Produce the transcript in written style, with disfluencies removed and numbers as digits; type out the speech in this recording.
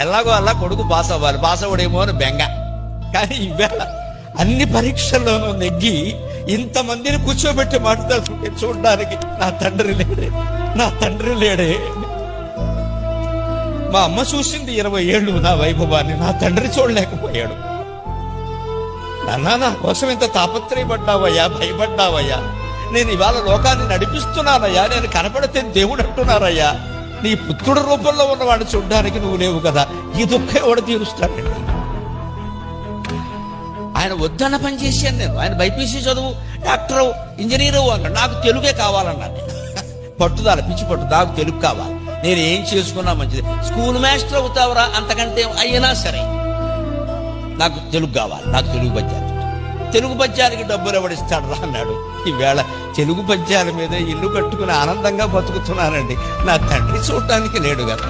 ఎలాగో అలా కొడుకు పాస్ అవ్వాలి, పాస్ అవ్వడేమో అని బెంగ. కానీ ఇవాళ అన్ని పరీక్షల్లోనూ నెగ్గి ఇంతమందిని కూర్చోబెట్టి మాట్లాడుతుంటే చూడడానికి నా తండ్రి లేడే, నా తండ్రి లేడే. మా అమ్మ చూసింది 20 ఏళ్ళు నా వైభవాన్ని, నా తండ్రి చూడలేకపోయాడు. నాన్న, నా కోసం ఇంత తాపత్రయపడ్డావయ్యా, భయపడ్డావయ్యా. నేను ఇవాళ లోకాన్ని నడిపిస్తున్నానయ్యా, నేను కనపడితే దేవుడు అంటున్నారయ్యా. నీ పుత్రుడు రూపంలో ఉన్నవాడిని చూడ్డానికి నువ్వు లేవు కదా, ఈ దుఃఖం ఎవడు తీరుస్తాడండి? ఆయన వద్దన్న పని చేశాను నేను. ఆయన బైపీసీ చదువు, డాక్టరు, ఇంజనీరు అన్నాడు. నాకు తెలుగే కావాలన్నాను. పట్టుదల, పిచ్చి పట్టు, నాకు తెలుగు కావాలి. నేను ఏం చేసుకున్నా మంచిది. స్కూల్ మాస్టర్ అవుతావరా, అంతకంటే అయినా సరే నాకు తెలుగు కావాలి, నాకు తెలుగు పద్యాలు. తెలుగు పద్యానికి డబ్బులు ఎవడిస్తాడు రా అన్నాడు. ఈవేళ తెలుగు పద్యాల మీద ఇల్లు కట్టుకుని ఆనందంగా బతుకుతున్నానండి. నా తండ్రి చూడటానికి లేడు కదా.